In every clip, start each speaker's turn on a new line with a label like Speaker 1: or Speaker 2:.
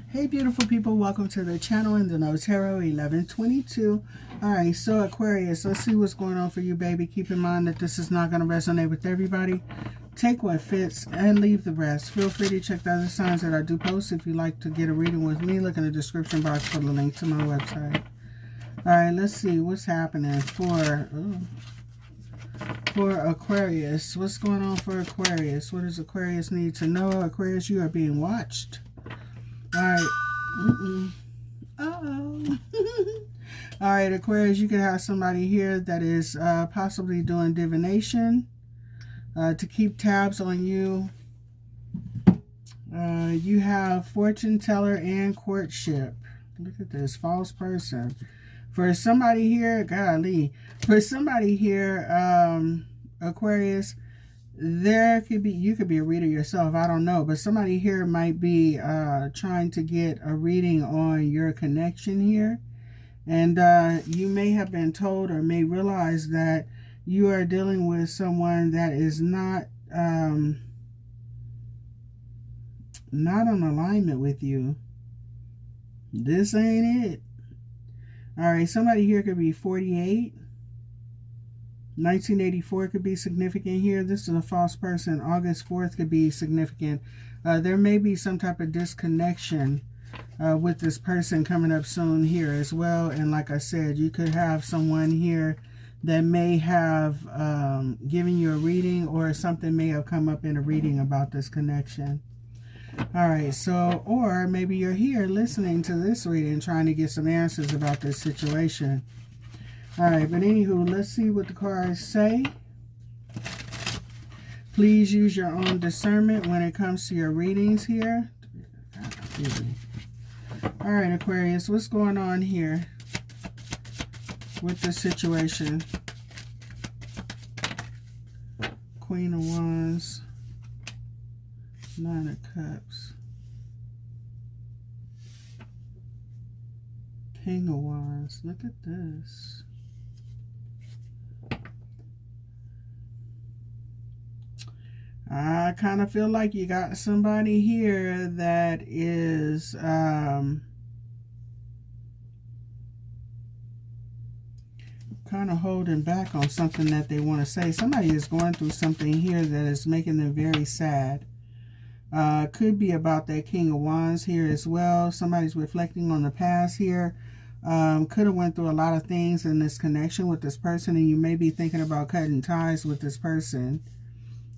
Speaker 1: Hey beautiful people, welcome to the channel in the No Tarot 1122. Alright, so Aquarius, let's see what's going on for you, baby. Keep in mind that this is not going to resonate with everybody. Take what fits and leave the rest. Feel free to check the other signs that I do post. If you'd like to get a reading with me, look in the description box for the link to my website. Alright, let's see what's happening for Aquarius. What's going on for Aquarius? What does Aquarius need to know? Aquarius, you are being watched. Alright. Uh-oh. Alright, Aquarius, you can have somebody here that is possibly doing divination to keep tabs on you. You have fortune teller and courtship. Look at this, false person. For somebody here, golly, for somebody here, Aquarius, there could be, you could be a reader yourself, I don't know, but somebody here might be trying to get a reading on your connection here, and you may have been told or may realize that you are dealing with someone that is not in alignment with you. This ain't it. All right, somebody here could be 48. 1984 could be significant here. This is a false person. August 4th could be significant. There may be some type of disconnection with this person coming up soon here as well. And like I said, you could have someone here that may have given you a reading, or something may have come up in a reading about this connection. All right, so, or maybe you're here listening to this reading, trying to get some answers about this situation. All right, but anywho, let's see what the cards say. Please use your own discernment when it comes to your readings here. All right, Aquarius, what's going on here with the situation? Queen of Wands, Nine of Cups, King of Wands. Look at this. I kind of feel like you got somebody here that is kind of holding back on something that they want to say. Somebody is going through something here that is making them very sad. Could be about that King of Wands here as well. Somebody's reflecting on the past here. Could have went through a lot of things in this connection with this person, and you may be thinking about cutting ties with this person.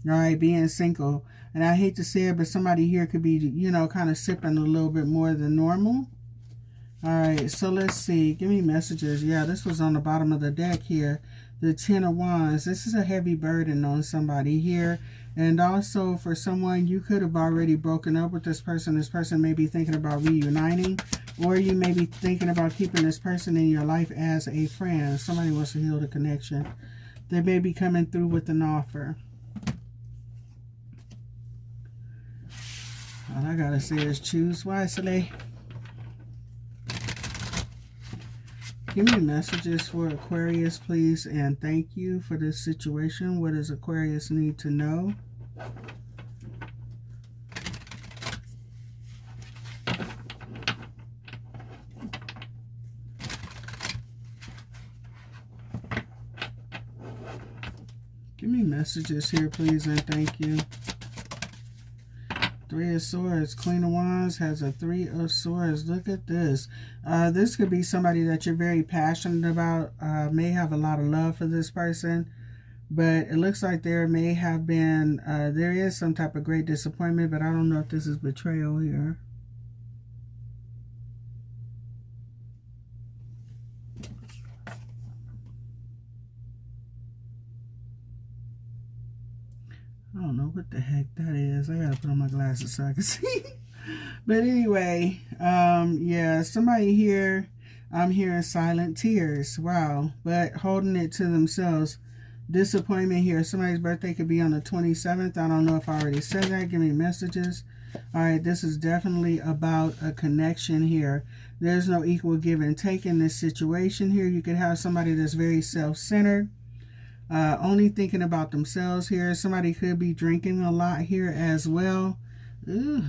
Speaker 1: All right, being single. And I hate to say it, but somebody here could be, you know, kind of sipping a little bit more than normal. All right, so let's see. Give me messages. Yeah, this was on the bottom of the deck here. The Ten of Wands. This is a heavy burden on somebody here. And also for someone, you could have already broken up with this person. This person may be thinking about reuniting. Or you may be thinking about keeping this person in your life as a friend. Somebody wants to heal the connection. They may be coming through with an offer. All I gotta say is choose wisely. Give me messages for Aquarius, please, and thank you for this situation. What does Aquarius need to know? Give me messages here, please, and thank you. Three of Swords. Queen of Wands has a Three of Swords. Look at this. This could be somebody that you're very passionate about. May have a lot of love for this person. But it looks like there may have been, there is some type of great disappointment. But I don't know if this is betrayal here. I don't know what the heck that is. I gotta put on my glasses so I can see. But anyway, yeah, somebody here, I'm hearing silent tears. Wow. But holding it to themselves. Disappointment here. Somebody's birthday could be on the 27th. I don't know if I already said that. Give me messages. All right, this is definitely about a connection here. There's no equal give and take in this situation here. You could have somebody that's very self-centered. Only thinking about themselves here. Somebody could be drinking a lot here as well. Ugh.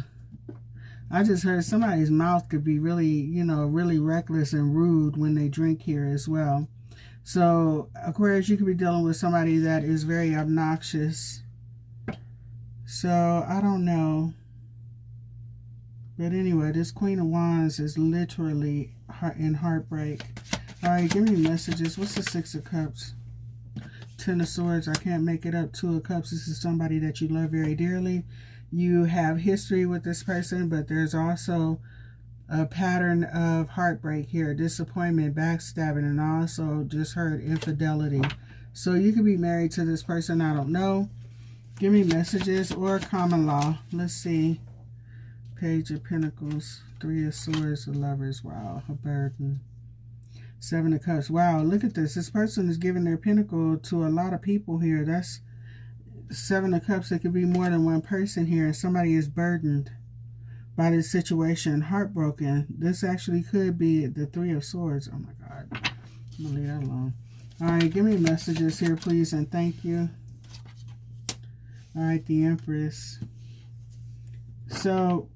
Speaker 1: I just heard somebody's mouth could be really, you know, really reckless and rude when they drink here as well. So, Aquarius, you could be dealing with somebody that is very obnoxious. So, I don't know. But anyway, this Queen of Wands is literally in heartbreak. All right, give me messages. What's the Six of Cups? Ten of Swords. I can't make it up. Two of Cups. This is somebody that you love very dearly. You have history with this person, but there's also a pattern of heartbreak here. Disappointment, backstabbing, and also just heard infidelity. So you could be married to this person. I don't know. Give me messages or common law. Let's see. Page of Pentacles, Three of Swords, the Lovers. Wow, a burden. Seven of Cups. Wow, look at this. This person is giving their pentacle to a lot of people here. That's Seven of Cups. It could be more than one person here. And somebody is burdened by this situation, heartbroken. This actually could be the Three of Swords. Oh my God. I'm going to leave that alone. All right, give me messages here, please, and thank you. All right, the Empress. So,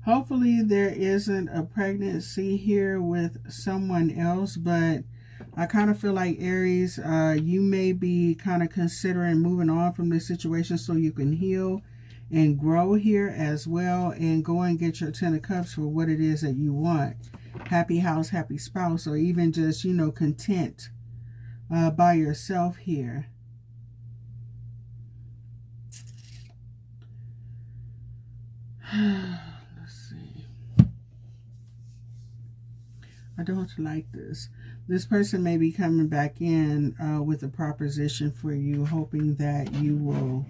Speaker 1: hopefully there isn't a pregnancy here with someone else, but I kind of feel like, Aries, you may be kind of considering moving on from this situation so you can heal and grow here as well, and go and get your Ten of Cups for what it is that you want. Happy house, happy spouse, or even just, you know, content by yourself here. Let's see. I don't like this. This person may be coming back in with a proposition for you, hoping that you will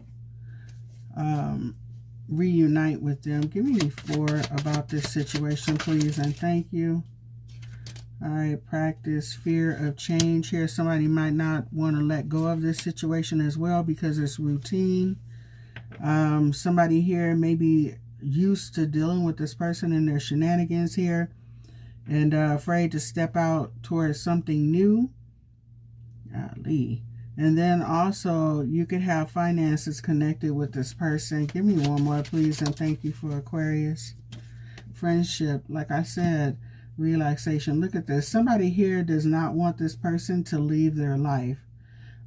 Speaker 1: reunite with them. Give me 4 about this situation, please, and thank you. All right, practice fear of change here. Somebody might not want to let go of this situation as well because it's routine. Somebody here may be used to dealing with this person and their shenanigans here, and afraid to step out towards something new. Golly. And then also you could have finances connected with this person. Give me one more, please, and thank you for Aquarius. Friendship, like I said, relaxation. Look at this. Somebody here does not want this person to leave their life.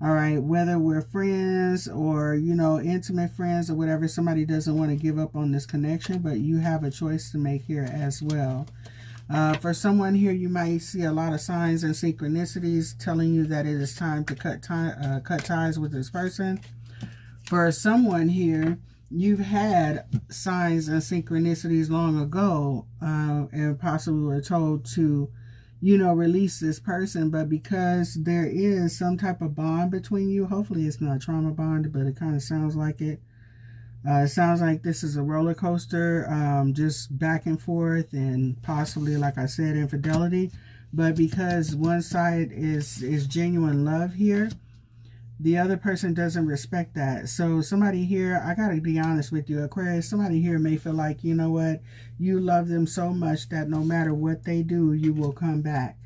Speaker 1: All right, whether we're friends or, you know, intimate friends or whatever, somebody doesn't want to give up on this connection, but you have a choice to make here as well. For someone here, you might see a lot of signs and synchronicities telling you that it is time to cut ties with this person. For someone here, you've had signs and synchronicities long ago and possibly were told to, you know, release this person, but because there is some type of bond between you, hopefully it's not a trauma bond, but it kind of sounds like it. It sounds like this is a roller coaster, just back and forth, and possibly, like I said, infidelity. But because one side is genuine love here, the other person doesn't respect that. So somebody here, I gotta be honest with you, Aquarius, somebody here may feel like, you know what, you love them so much that no matter what they do, you will come back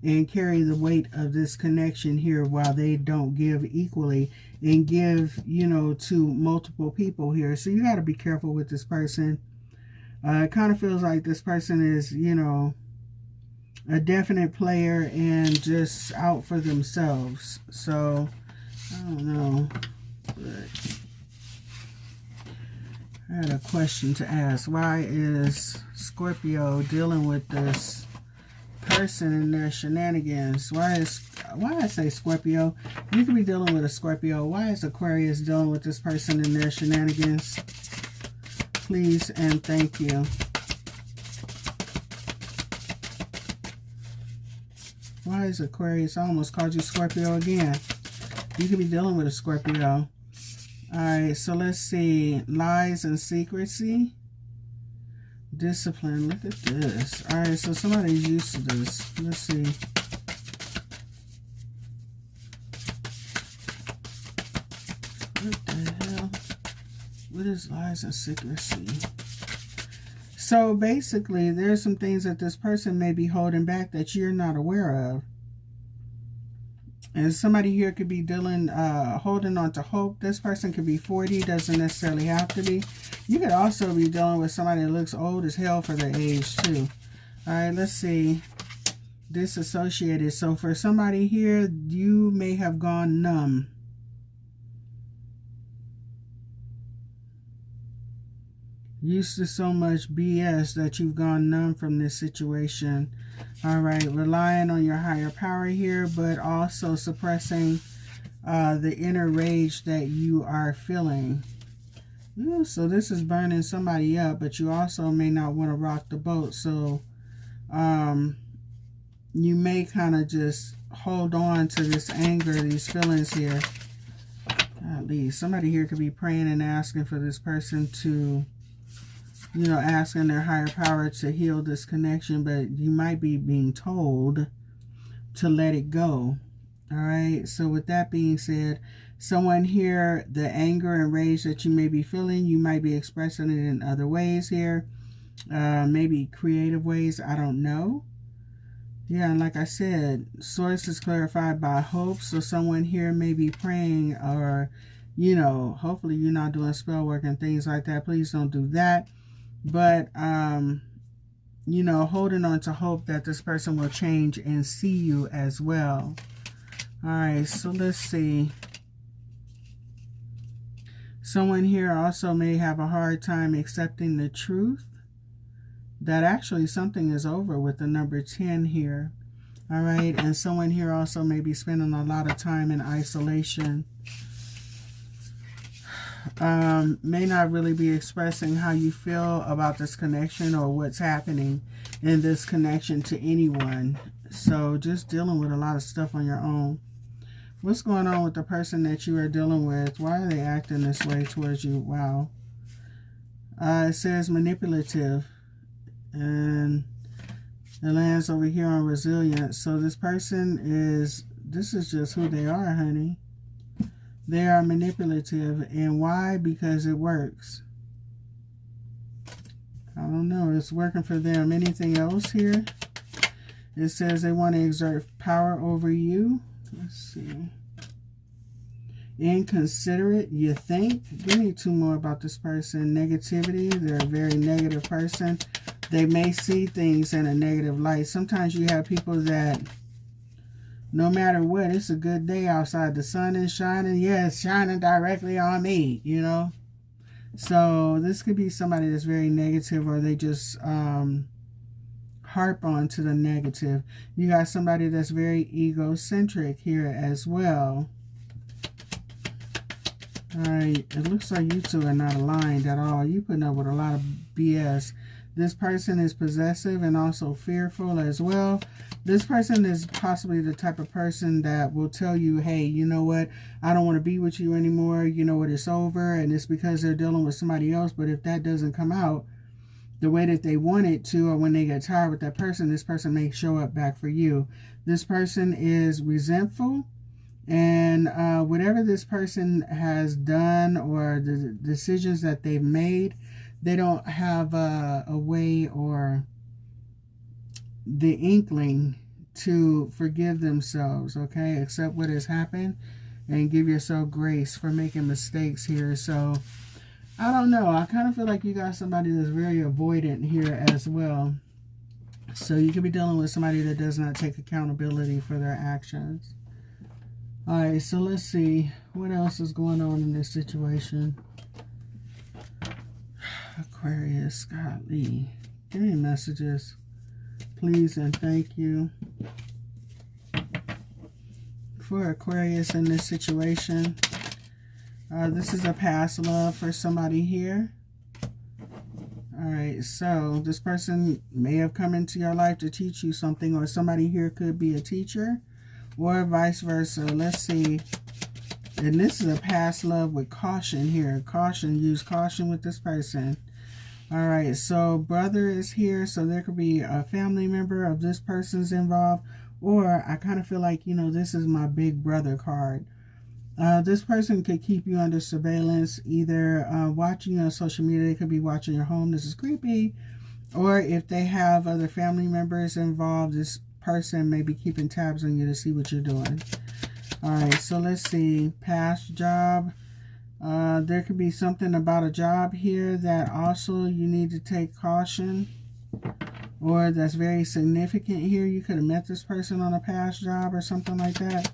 Speaker 1: and carry the weight of this connection here while they don't give equally and give, you know, to multiple people here. So you got to be careful with this person. It kind of feels like this person is, you know, a definite player and just out for themselves. So I don't know, but I had a question to ask. Why is Scorpio dealing with this person and their shenanigans? Why I say Scorpio, you could be dealing with a Scorpio. Why is Aquarius dealing with this person and their shenanigans? Please and thank you. Why is Aquarius? I almost called you Scorpio again. You could be dealing with a Scorpio. Alright, so let's see. Lies and secrecy. Discipline. Look at this. Alright, so somebody's used to this. Let's see. What the hell? What is lies and secrecy? So basically, there's some things that this person may be holding back that you're not aware of. And somebody here could be dealing, holding on to hope. This person could be 40, doesn't necessarily have to be. You could also be dealing with somebody that looks old as hell for their age too. All right, let's see. Disassociated. So for somebody here, you may have gone numb. Used to so much BS that you've gone numb from this situation. All right, relying on your higher power here, but also suppressing the inner rage that you are feeling. Ooh, so this is burning somebody up, but you also may not want to rock the boat. So you may kind of just hold on to this anger, these feelings here. Golly, somebody here could be praying and asking for this person to, you know, asking their higher power to heal this connection, but you might be being told to let it go. All right, so with that being said, someone here, the anger and rage that you may be feeling, you might be expressing it in other ways here, maybe creative ways, I don't know. Yeah, and like I said, source is clarified by hope, so someone here may be praying, or, you know, hopefully you're not doing spell work and things like that. Please don't do that. But, you know, holding on to hope that this person will change and see you as well. All right, so let's see. Someone here also may have a hard time accepting the truth that actually something is over with the number 10 here. All right, and someone here also may be spending a lot of time in isolation. May not really be expressing how you feel about this connection or what's happening in this connection to anyone. So just dealing with a lot of stuff on your own. What's going on with the person that you are dealing with? Why are they acting this way towards you? Wow. It says manipulative. And it lands over here on resilience. So this person is, this is just who they are, honey. They are manipulative. And why? Because it works. I don't know. It's working for them. Anything else here? It says they want to exert power over you. Let's see. Inconsiderate, you think? Give me two more about this person. Negativity. They're a very negative person. They may see things in a negative light. Sometimes you have people that, no matter what, it's a good day outside. The sun is shining. Yeah, it's shining directly on me, you know. So this could be somebody that's very negative, or they just harp on to the negative. You got somebody that's very egocentric here as well. All right, it looks like you two are not aligned at all. You putting up with a lot of BS. This person is possessive and also fearful as well. This person is possibly the type of person that will tell you, hey, you know what? I don't want to be with you anymore. You know what? It's over. And it's because they're dealing with somebody else. But if that doesn't come out the way that they want it to, or when they get tired with that person, this person may show up back for you. This person is resentful. And whatever this person has done, or the decisions that they've made, they don't have a way or the inkling to forgive themselves, okay? Accept what has happened and give yourself grace for making mistakes here. So, I don't know. I kind of feel like you got somebody that's very avoidant here as well. So, you could be dealing with somebody that does not take accountability for their actions. All right, so let's see. What else is going on in this situation? Aquarius, golly. Give me messages, please, and thank you. For Aquarius in this situation. This is a past love for somebody here. Alright, so this person may have come into your life to teach you something, or somebody here could be a teacher, or vice versa. Let's see. And this is a past love with caution here. Caution, use caution with this person. All right, so brother is here, so there could be a family member of this person's involved, or I kind of feel like, you know, this is my big brother card. This person could keep you under surveillance, either watching you on social media. They could be watching your home. This is creepy. Or if they have other family members involved, this person may be keeping tabs on you to see what you're doing. All right, so let's see. Past job. There could be something about a job here that also you need to take caution, or that's very significant here. You could have met this person on a past job or something like that.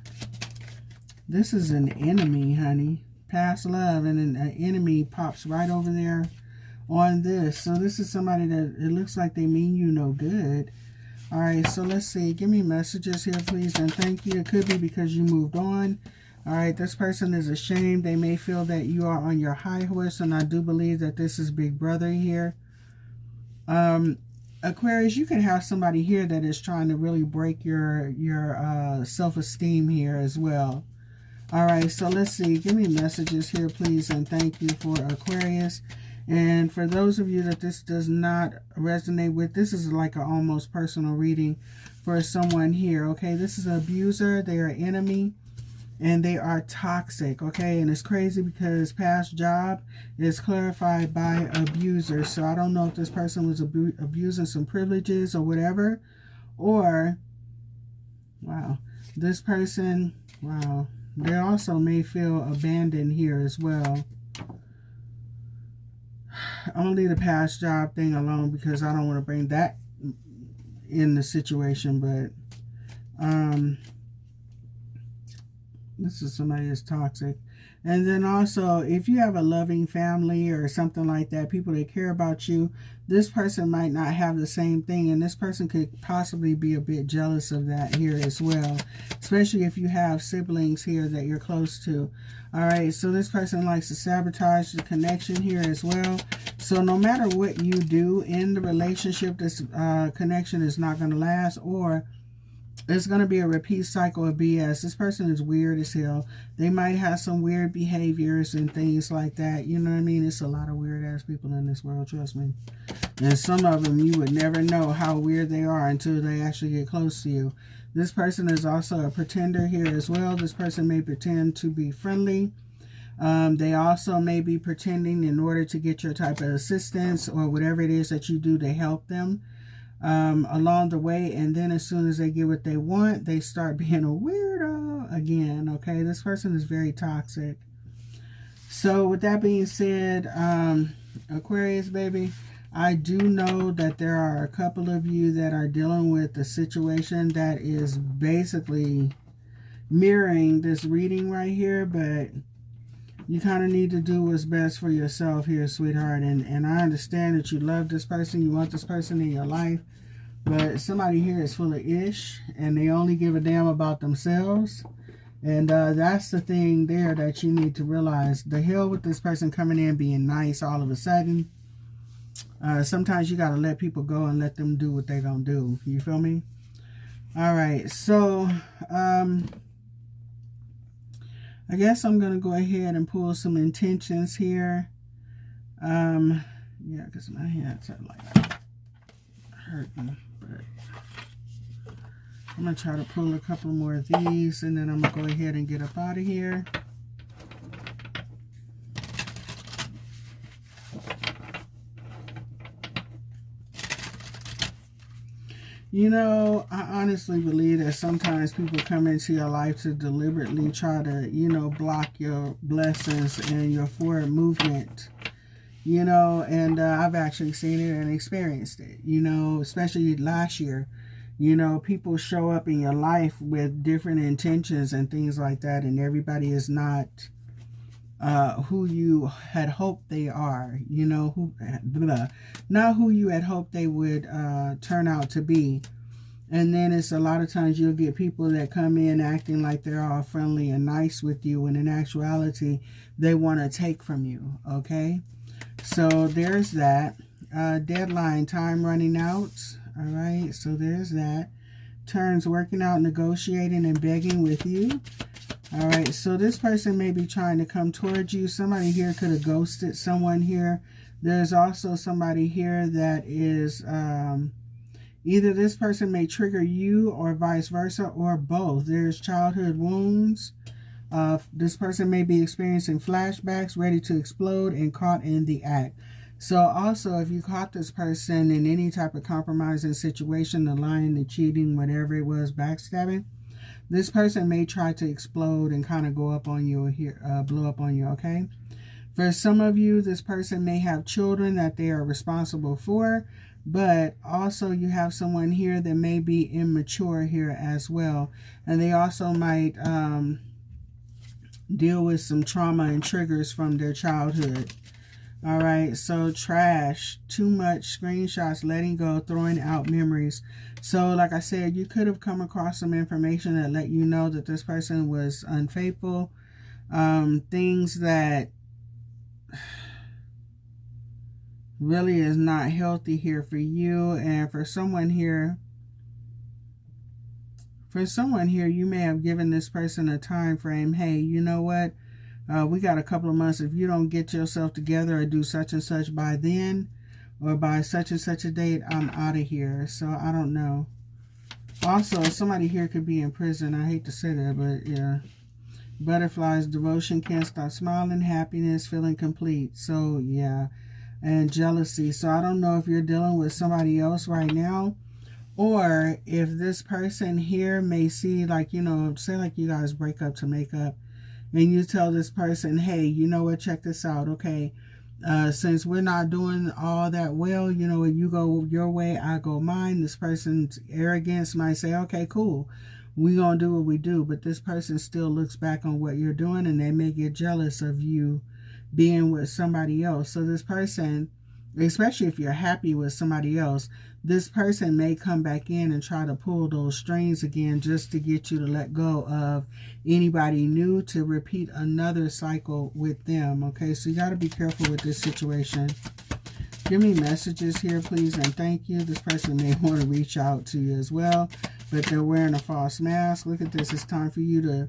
Speaker 1: This is an enemy, honey. Past love, and an enemy pops right over there on this. So this is somebody that it looks like they mean you no good. All right, so let's see. Give me messages here, please, and thank you. It could be because you moved on. All right, this person is ashamed. They may feel that you are on your high horse, and I do believe that this is Big Brother here. Aquarius, you could have somebody here that is trying to really break your self-esteem here as well. All right, so let's see. Give me messages here, please, and thank you for Aquarius. And for those of you that this does not resonate with, this is like an almost personal reading for someone here, okay? This is an abuser. They are an enemy, and they are toxic, okay? And it's crazy because past job is clarified by abuser. So I don't know if this person was abusing some privileges or whatever. Or, wow, this person, wow, they also may feel abandoned here as well. I'm going to leave the past job thing alone because I don't want to bring that in the situation. But this is somebody that's toxic. And then also, if you have a loving family or something like that, people that care about you, this person might not have the same thing. And this person could possibly be a bit jealous of that here as well. Especially if you have siblings here that you're close to. All right, so this person likes to sabotage the connection here as well. So no matter what you do in the relationship, this connection is not going to last, or it's going to be a repeat cycle of BS. This person is weird as hell. They might have some weird behaviors and things like that. You know what I mean? It's a lot of weird ass people in this world, trust me. And some of them you would never know how weird they are until they actually get close to you. This person is also a pretender here as well. This person may pretend to be friendly. They also may be pretending in order to get your type of assistance or whatever it is that you do to help them along the way. And then as soon as they get what they want, they start being a weirdo again. Okay, this person is very toxic. So with that being said, Aquarius, baby, I do know that there are a couple of you that are dealing with a situation that is basically mirroring this reading right here, but you kind of need to do what's best for yourself here, sweetheart. And I understand that you love this person, you want this person in your life, but somebody here is full of ish, and they only give a damn about themselves. And that's the thing there that you need to realize. The hell with this person coming in being nice all of a sudden. Sometimes you got to let people go and let them do what they're going to do. You feel me? All right. So, I guess I'm going to go ahead and pull some intentions here. Yeah, because my hands are like hurting. But I'm going to try to pull a couple more of these, and then I'm going to go ahead and get up out of here. You know, I honestly believe that sometimes people come into your life to deliberately try to, you know, block your blessings and your forward movement. You know, and I've actually seen it and experienced it, you know, especially last year. You know, people show up in your life with different intentions and things like that, and everybody is not who you had hoped they are, you know, not who you had hoped they would turn out to be. And then it's a lot of times you'll get people that come in acting like they're all friendly and nice with you, when in actuality they want to take from you. Okay, so there's that. Deadline, time running out. All right, so there's that. Turns working out, negotiating, and begging with you. All right, so this person may be trying to come towards you. Somebody here could have ghosted someone here. There's also somebody here that is either this person may trigger you or vice versa, or both. There's childhood wounds. This person may be experiencing flashbacks, ready to explode, and caught in the act. So also, if you caught this person in any type of compromising situation, the lying, the cheating, whatever it was, backstabbing, This person may try to explode and kind of go up on you here, blow up on you, okay? For some of you, this person may have children that they are responsible for, but also you have someone here that may be immature here as well. And they also might deal with some trauma and triggers from their childhood. All right, so trash, too much, screenshots, letting go, throwing out memories. So like I said, you could have come across some information that let you know that this person was unfaithful. Things that really is not healthy here for you. And for someone here, you may have given this person a time frame. Hey, you know what? We got a couple of months. If you don't get yourself together or do such and such by then, or by such and such a date, I'm out of here. So I don't know. Also, somebody here could be in prison. I hate to say that, but yeah. Butterflies, devotion, can't stop smiling, happiness, feeling complete. So yeah. And jealousy. So I don't know if you're dealing with somebody else right now, or if this person here may see, like, you know, say like you guys break up to make up, and you tell this person, hey, you know what, check this out, okay, since we're not doing all that well, you know, you go your way, I go mine. This person's arrogance might say, okay, cool, we gonna do what we do, but this person still looks back on what you're doing, and they may get jealous of you being with somebody else. So this person, especially if you're happy with somebody else, this person may come back in and try to pull those strings again just to get you to let go of anybody new, to repeat another cycle with them. Okay, so you got to be careful with this situation. Give me messages here, please, and thank you. This person may want to reach out to you as well, but they're wearing a false mask. Look at this. It's time for you to,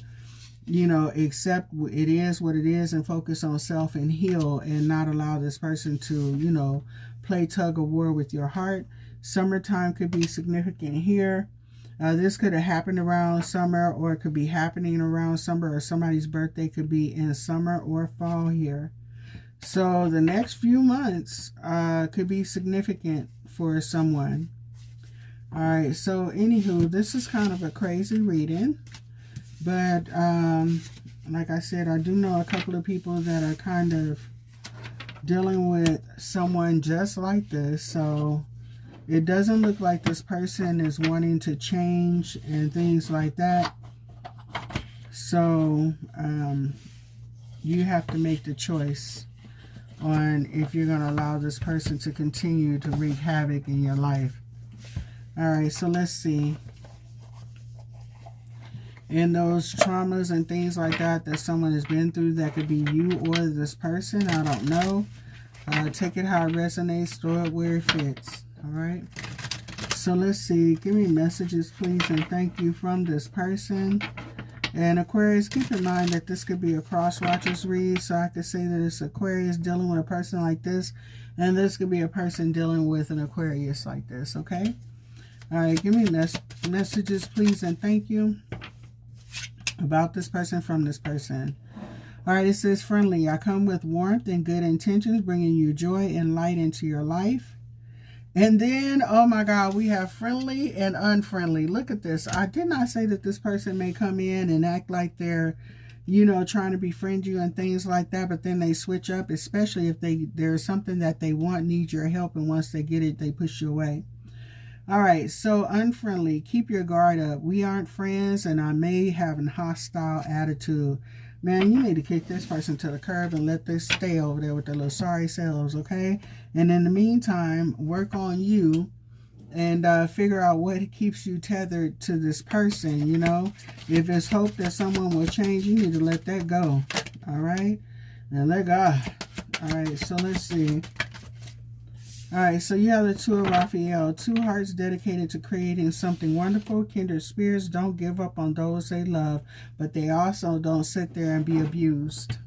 Speaker 1: you know, accept it is what it is and focus on self and heal, and not allow this person to, you know, play tug of war with your heart. Summertime could be significant here. This could have happened around summer, or it could be happening around summer, or somebody's birthday could be in summer or fall here. So the next few months could be significant for someone. All right, so anywho, this is kind of a crazy reading. But like I said, I do know a couple of people that are kind of dealing with someone just like this. So it doesn't look like this person is wanting to change and things like that. So you have to make the choice on if you're going to allow this person to continue to wreak havoc in your life. All right, so let's see. And those traumas and things like that that someone has been through, that could be you or this person, I don't know. Take it how it resonates, throw it where it fits. All right. So let's see. Give me messages, please, and thank you from this person. And Aquarius, keep in mind that this could be a cross-watchers read. So I could say that it's Aquarius dealing with a person like this, and this could be a person dealing with an Aquarius like this, okay? All right, give me messages, please, and thank you about this person from this person. All right, it says, friendly. I come with warmth and good intentions, bringing you joy and light into your life. And then, oh my God, we have friendly and unfriendly. Look at this. I did not say that this person may come in and act like they're, you know, trying to befriend you and things like that, but then they switch up, especially if there's something that they want, need your help, and once they get it, they push you away. All right, so unfriendly. Keep your guard up. We aren't friends, and I may have a hostile attitude. Man, you need to kick this person to the curb and let this stay over there with their little sorry selves, okay? And in the meantime, work on you and figure out what keeps you tethered to this person, you know? If it's hope that someone will change, you need to let that go, all right? And let God. All right, so let's see. All right, so you have the Two of Raphael. Two hearts dedicated to creating something wonderful. Kindred spirits don't give up on those they love, but they also don't sit there and be abused.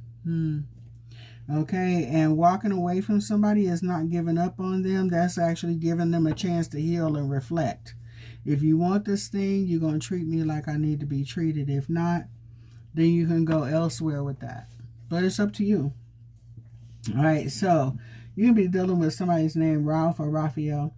Speaker 1: Okay, and walking away from somebody is not giving up on them. That's actually giving them a chance to heal and reflect. If you want this thing, you're going to treat me like I need to be treated. If not, then you can go elsewhere with that. But it's up to you. All right, so you can be dealing with somebody's name, Ralph or Raphael.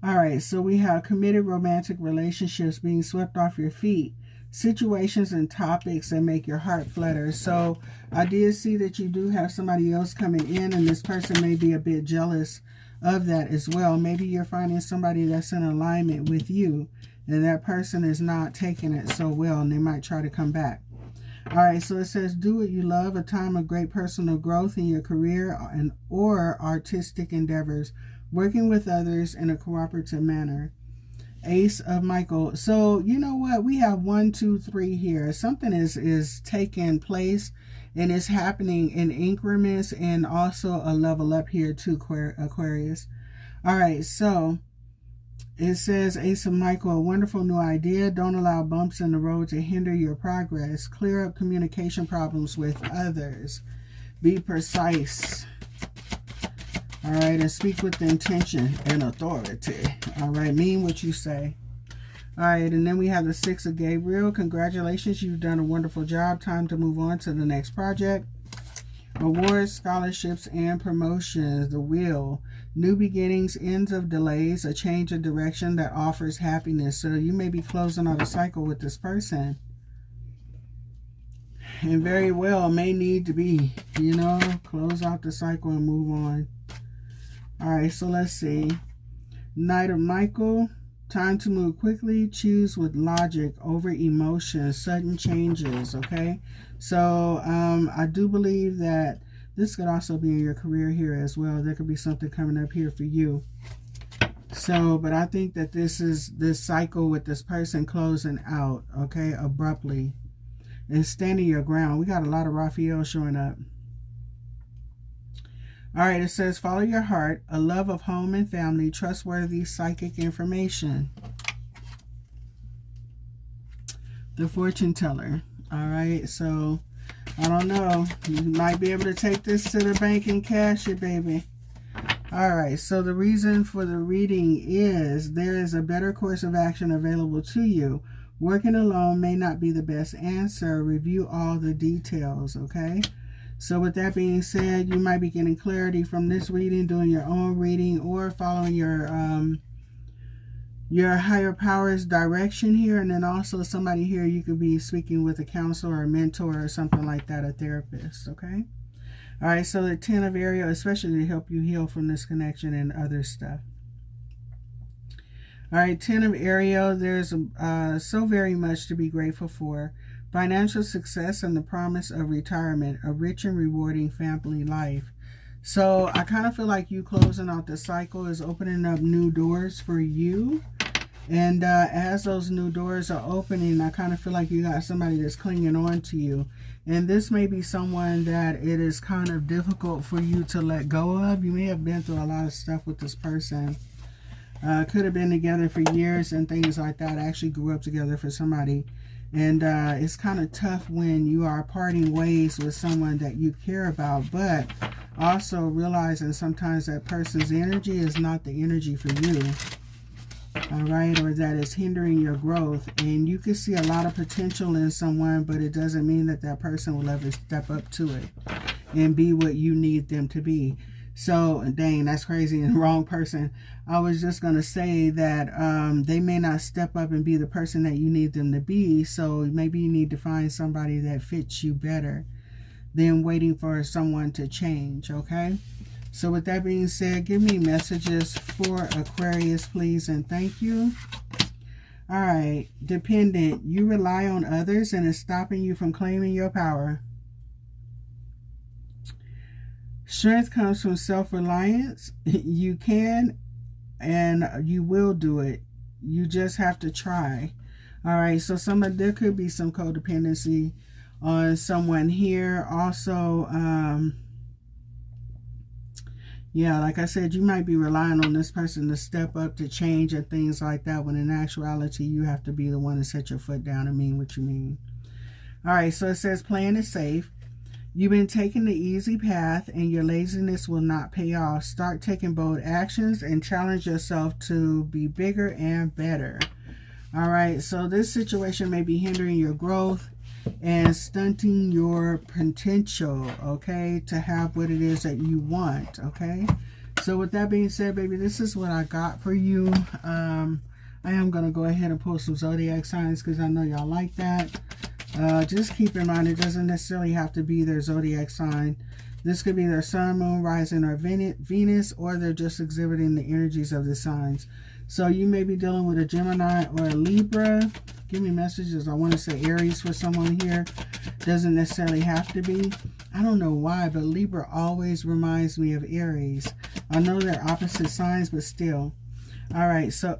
Speaker 1: All right, so we have committed romantic relationships being swept off your feet. situations and topics that make your heart flutter. So I did see that you do have somebody else coming in, and this person may be a bit jealous of that as well. Maybe you're finding somebody that's in alignment with you, and that person is not taking it so well, and they might try to come back. All right, so it says, do what you love, a time of great personal growth in your career and or artistic endeavors, working with others in a cooperative manner. Ace of Michael. So you know what, we have 1, 2, 3 here. Something is taking place, and it's happening in increments, and also a level up here too, Aquarius. All right, so it says, Ace of Michael, a wonderful new idea. Don't allow bumps in the road to hinder your progress. Clear up communication problems with others. Be precise. All right, and speak with intention and authority. All right, mean what you say. All right, and then we have the 6 of Gabriel. Congratulations, you've done a wonderful job. Time to move on to the next project. Awards, scholarships, and promotions. The Wheel. New beginnings, ends of delays, a change of direction that offers happiness. So you may be closing out a cycle with this person. And very well may need to be, you know, close out the cycle and move on. All right, so let's see. Knight of Michael. Time to move quickly. Choose with logic over emotion. Sudden changes, okay? So I do believe that this could also be in your career here as well. There could be something coming up here for you. So, but I think that this cycle with this person closing out, okay, abruptly. And standing your ground. We got a lot of Raphael showing up. All right, it says, follow your heart, a love of home and family, trustworthy psychic information. The fortune teller. All right, so I don't know. You might be able to take this to the bank and cash it, baby. All right, so the reason for the reading is there is a better course of action available to you. Working alone may not be the best answer. Review all the details, okay? So with that being said, you might be getting clarity from this reading, doing your own reading, or following your higher powers direction here. And then also somebody here, you could be speaking with a counselor or a mentor or something like that, a therapist, okay? All right, so the 10 of Ariel, especially to help you heal from this connection and other stuff. All right, 10 of Ariel, there's so very much to be grateful for. Financial success and the promise of retirement, a rich and rewarding family life. So I kind of feel like you closing out the cycle is opening up new doors for you. And as those new doors are opening, I kind of feel like you got somebody that's clinging on to you. And this may be someone that it is kind of difficult for you to let go of. You may have been through a lot of stuff with this person. Could have been together for years and things like that. I actually grew up together for somebody. And it's kind of tough when you are parting ways with someone that you care about, but also realizing sometimes that person's energy is not the energy for you, all right, or that is hindering your growth. And you can see a lot of potential in someone, but it doesn't mean that that person will ever step up to it and be what you need them to be. So, dang, that's crazy and wrong person. I was just going to say that they may not step up and be the person that you need them to be. So maybe you need to find somebody that fits you better than waiting for someone to change, okay? So with that being said, give me messages for Aquarius, please, and thank you. All right, dependent. You rely on others and it's stopping you from claiming your power. Strength comes from self-reliance. You can and you will do it. You just have to try. All right, so there could be some codependency on someone here. Also, yeah, like I said, you might be relying on this person to step up, to change and things like that, when in actuality, you have to be the one to set your foot down and mean what you mean. All right, so it says playing it safe. You've been taking the easy path and your laziness will not pay off. Start taking bold actions and challenge yourself to be bigger and better. All right, so this situation may be hindering your growth and stunting your potential, okay, to have what it is that you want, okay? So with that being said, baby, this is what I got for you. I am going to go ahead and pull some zodiac signs because I know y'all like that. Just keep in mind, it doesn't necessarily have to be their zodiac sign. This could be their sun, moon, rising, or Venus, or they're just exhibiting the energies of the signs. So you may be dealing with a Gemini or a Libra. Give me messages. I want to say Aries for someone here. Doesn't necessarily have to be. I don't know why, but Libra always reminds me of Aries. I know they're opposite signs, but still. All right, so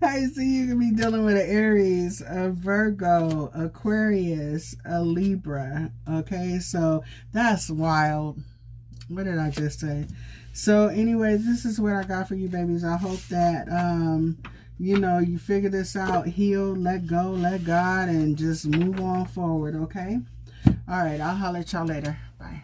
Speaker 1: I see you can be dealing with an Aries, a Virgo, Aquarius, a Libra. Okay, so that's wild. What did I just say? So anyway, this is what I got for you, babies. I hope that you know, you figure this out, heal, let go, let God, and just move on forward. Okay. All right, I'll holler at y'all later. Bye.